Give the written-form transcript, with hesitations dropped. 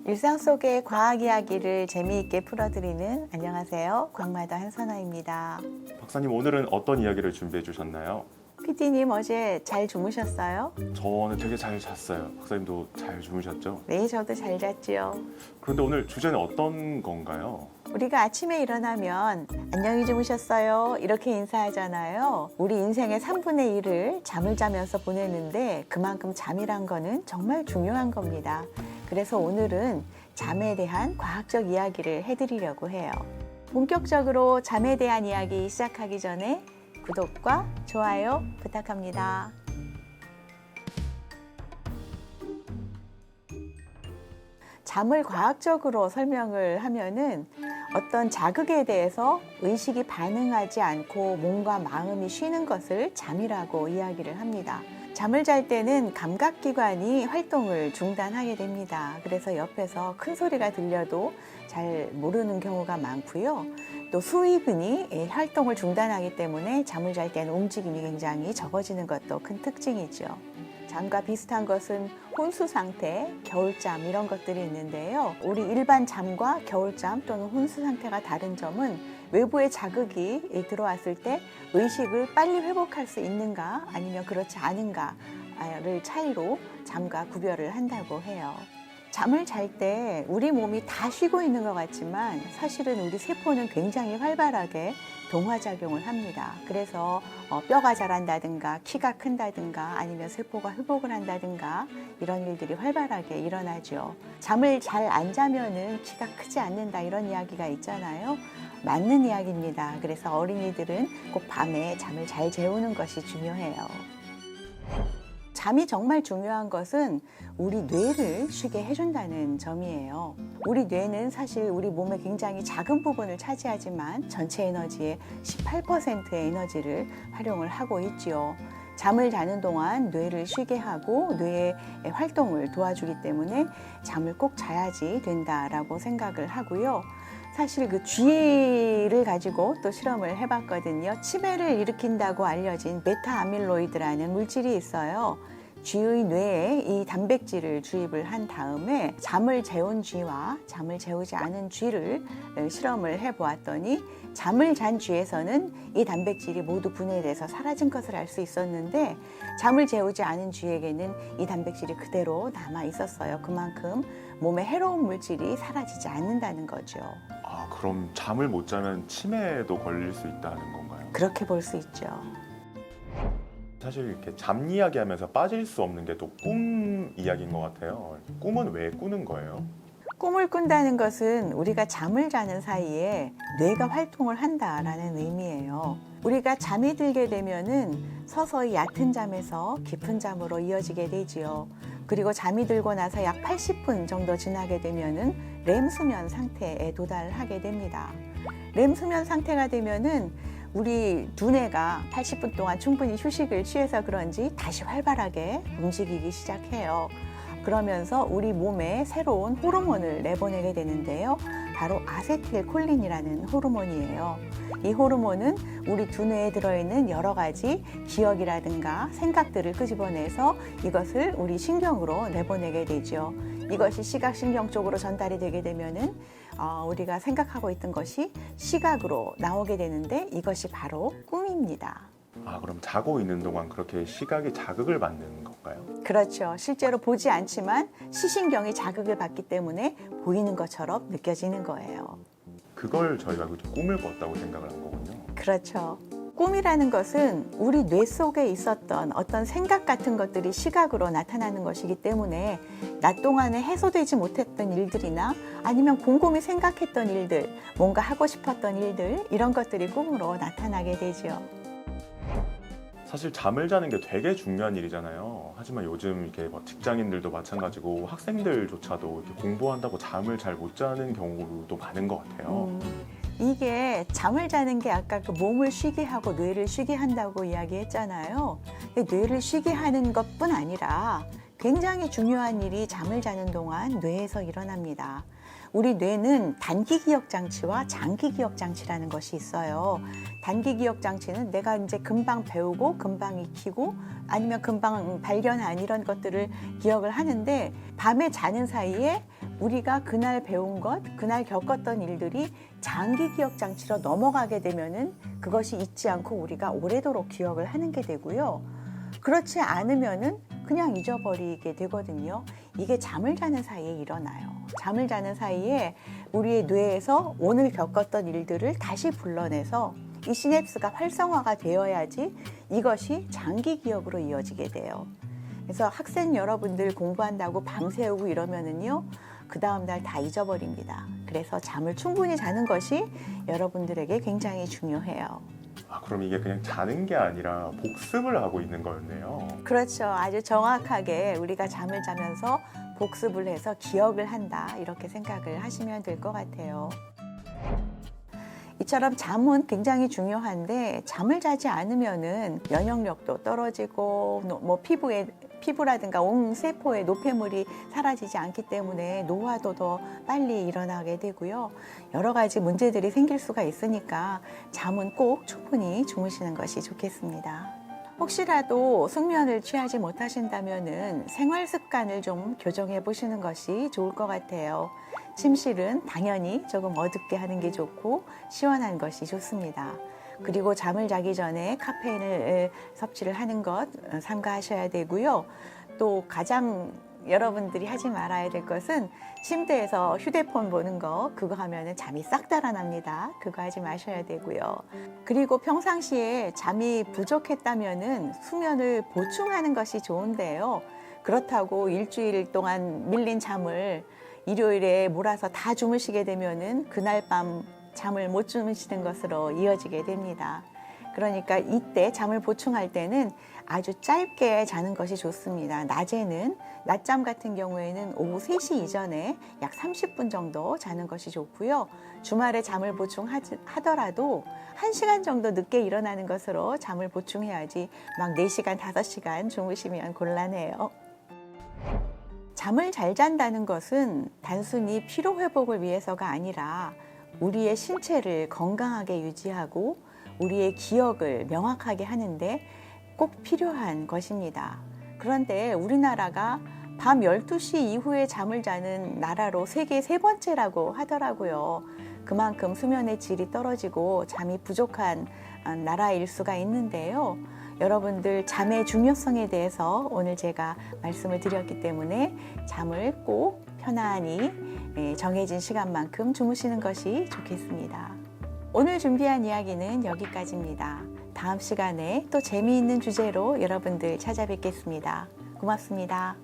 일상 속의 과학 이야기를 재미있게 풀어드리는 안녕하세요. 광마다 한선아입니다. 박사님, 오늘은 어떤 이야기를 준비해 주셨나요? PD님 어제 잘 주무셨어요? 저는 되게 잘 잤어요. 박사님도 잘 주무셨죠? 네, 저도 잘 잤지요. 그런데 오늘 주제는 어떤 건가요? 우리가 아침에 일어나면 안녕히 주무셨어요 이렇게 인사하잖아요. 우리 인생의 3분의 1을 잠을 자면서 보내는데 그만큼 잠이란 거는 정말 중요한 겁니다. 그래서 오늘은 잠에 대한 과학적 이야기를 해드리려고 해요. 본격적으로 잠에 대한 이야기 시작하기 전에 구독과 좋아요 부탁합니다. 잠을 과학적으로 설명을 하면은 어떤 자극에 대해서 의식이 반응하지 않고 몸과 마음이 쉬는 것을 잠이라고 이야기를 합니다. 잠을 잘 때는 감각기관이 활동을 중단하게 됩니다. 그래서 옆에서 큰 소리가 들려도 잘 모르는 경우가 많고요. 또 수의근이 활동을 중단하기 때문에 잠을 잘 때는 움직임이 굉장히 적어지는 것도 큰 특징이죠. 잠과 비슷한 것은 혼수 상태, 겨울잠 이런 것들이 있는데요. 우리 일반 잠과 겨울잠 또는 혼수 상태가 다른 점은 외부의 자극이 들어왔을 때 의식을 빨리 회복할 수 있는가 아니면 그렇지 않은가를 차이로 잠과 구별을 한다고 해요. 잠을 잘 때 우리 몸이 다 쉬고 있는 것 같지만 사실은 우리 세포는 굉장히 활발하게 동화작용을 합니다. 그래서 뼈가 자란다든가 키가 큰다든가 아니면 세포가 회복을 한다든가 이런 일들이 활발하게 일어나죠. 잠을 잘 안 자면은 키가 크지 않는다 이런 이야기가 있잖아요. 맞는 이야기입니다. 그래서 어린이들은 꼭 밤에 잠을 잘 재우는 것이 중요해요. 잠이 정말 중요한 것은 우리 뇌를 쉬게 해준다는 점이에요. 우리 뇌는 사실 우리 몸의 굉장히 작은 부분을 차지하지만 전체 에너지의 18%의 에너지를 활용을 하고 있지요. 잠을 자는 동안 뇌를 쉬게 하고 뇌의 활동을 도와주기 때문에 잠을 꼭 자야지 된다라고 생각을 하고요. 사실 그 쥐를 가지고 또 실험을 해봤거든요. 치매를 일으킨다고 알려진 베타 아밀로이드라는 물질이 있어요. 쥐의 뇌에 이 단백질을 주입을 한 다음에 잠을 재운 쥐와 잠을 재우지 않은 쥐를 실험을 해보았더니 잠을 잔 쥐에서는 이 단백질이 모두 분해돼서 사라진 것을 알 수 있었는데 잠을 재우지 않은 쥐에게는 이 단백질이 그대로 남아 있었어요. 그만큼 몸에 해로운 물질이 사라지지 않는다는 거죠. 아, 그럼 잠을 못 자면 치매에도 걸릴 수 있다는 건가요? 그렇게 볼 수 있죠. 사실 이렇게 잠 이야기하면서 빠질 수 없는 게 또 꿈 이야기인 것 같아요. 꿈은 왜 꾸는 거예요? 꿈을 꾼다는 것은 우리가 잠을 자는 사이에 뇌가 활동을 한다라는 의미예요. 우리가 잠이 들게 되면은 서서히 얕은 잠에서 깊은 잠으로 이어지게 되지요. 그리고 잠이 들고 나서 약 80분 정도 지나게 되면은 렘 수면 상태에 도달하게 됩니다. 렘 수면 상태가 되면은 우리 두뇌가 80분 동안 충분히 휴식을 취해서 그런지 다시 활발하게 움직이기 시작해요. 그러면서 우리 몸에 새로운 호르몬을 내보내게 되는데요. 바로 아세틸콜린이라는 호르몬이에요. 이 호르몬은 우리 두뇌에 들어있는 여러 가지 기억이라든가 생각들을 끄집어내서 이것을 우리 신경으로 내보내게 되죠. 이것이 시각신경 쪽으로 전달이 되게 되면은 우리가 생각하고 있던 것이 시각으로 나오게 되는데 이것이 바로 꿈입니다. 아, 그럼 자고 있는 동안 그렇게 시각이 자극을 받는 건가요? 그렇죠. 실제로 보지 않지만 시신경이 자극을 받기 때문에 보이는 것처럼 느껴지는 거예요. 그걸 저희가 꿈을 꿨다고 생각을 한 거군요. 그렇죠. 꿈이라는 것은 우리 뇌 속에 있었던 어떤 생각 같은 것들이 시각으로 나타나는 것이기 때문에 낮 동안에 해소되지 못했던 일들이나 아니면 곰곰이 생각했던 일들, 뭔가 하고 싶었던 일들 이런 것들이 꿈으로 나타나게 되죠. 사실 잠을 자는 게 되게 중요한 일이잖아요. 하지만 요즘 이렇게 뭐 직장인들도 마찬가지고 학생들조차도 이렇게 공부한다고 잠을 잘 못 자는 경우도 많은 것 같아요. 이게 잠을 자는 게 아까 그 몸을 쉬게 하고 뇌를 쉬게 한다고 이야기했잖아요. 뇌를 쉬게 하는 것뿐 아니라 굉장히 중요한 일이 잠을 자는 동안 뇌에서 일어납니다. 우리 뇌는 단기 기억 장치와 장기 기억 장치라는 것이 있어요. 단기 기억 장치는 내가 이제 금방 배우고 금방 익히고 아니면 금방 발견한 이런 것들을 기억을 하는데, 밤에 자는 사이에 우리가 그날 배운 것, 그날 겪었던 일들이 장기 기억 장치로 넘어가게 되면은 그것이 잊지 않고 우리가 오래도록 기억을 하는 게 되고요. 그렇지 않으면은 그냥 잊어버리게 되거든요. 이게 잠을 자는 사이에 일어나요. 잠을 자는 사이에 우리의 뇌에서 오늘 겪었던 일들을 다시 불러내서 이 시냅스가 활성화가 되어야지 이것이 장기 기억으로 이어지게 돼요. 그래서 학생 여러분들 공부한다고 밤새우고 이러면은요, 그 다음날 다 잊어버립니다. 그래서 잠을 충분히 자는 것이 여러분들에게 굉장히 중요해요. 아, 그럼 이게 그냥 자는 게 아니라 복습을 하고 있는 거였네요. 그렇죠. 아주 정확하게 우리가 잠을 자면서 복습을 해서 기억을 한다, 이렇게 생각을 하시면 될 것 같아요. 이처럼 잠은 굉장히 중요한데, 잠을 자지 않으면은 면역력도 떨어지고 뭐 피부라든가 온 세포의 노폐물이 사라지지 않기 때문에 노화도 더 빨리 일어나게 되고요. 여러 가지 문제들이 생길 수가 있으니까 잠은 꼭 충분히 주무시는 것이 좋겠습니다. 혹시라도 숙면을 취하지 못하신다면은 생활 습관을 좀 교정해 보시는 것이 좋을 것 같아요. 침실은 당연히 조금 어둡게 하는 게 좋고 시원한 것이 좋습니다. 그리고 잠을 자기 전에 카페인을 섭취를 하는 것 삼가하셔야 되고요. 또 가장 여러분들이 하지 말아야 될 것은 침대에서 휴대폰 보는 거, 그거 하면은 잠이 싹 달아납니다. 그거 하지 마셔야 되고요. 그리고 평상시에 잠이 부족했다면은 수면을 보충하는 것이 좋은데요. 그렇다고 일주일 동안 밀린 잠을 일요일에 몰아서 다 주무시게 되면은 그날 밤 잠을 못 주무시는 것으로 이어지게 됩니다. 그러니까 이때 잠을 보충할 때는 아주 짧게 자는 것이 좋습니다. 낮에는, 낮잠 같은 경우에는 오후 3시 이전에 약 30분 정도 자는 것이 좋고요. 주말에 잠을 보충하더라도 1시간 정도 늦게 일어나는 것으로 잠을 보충해야지 막 4시간, 5시간 주무시면 곤란해요. 잠을 잘 잔다는 것은 단순히 피로 회복을 위해서가 아니라 우리의 신체를 건강하게 유지하고 우리의 기억을 명확하게 하는데 꼭 필요한 것입니다. 그런데 우리나라가 밤 12시 이후에 잠을 자는 나라로 세계 3번째라고 하더라고요. 그만큼 수면의 질이 떨어지고 잠이 부족한 나라일 수가 있는데요. 여러분들 잠의 중요성에 대해서 오늘 제가 말씀을 드렸기 때문에 잠을 꼭 편안히 정해진 시간만큼 주무시는 것이 좋겠습니다. 오늘 준비한 이야기는 여기까지입니다. 다음 시간에 또 재미있는 주제로 여러분들 찾아뵙겠습니다. 고맙습니다.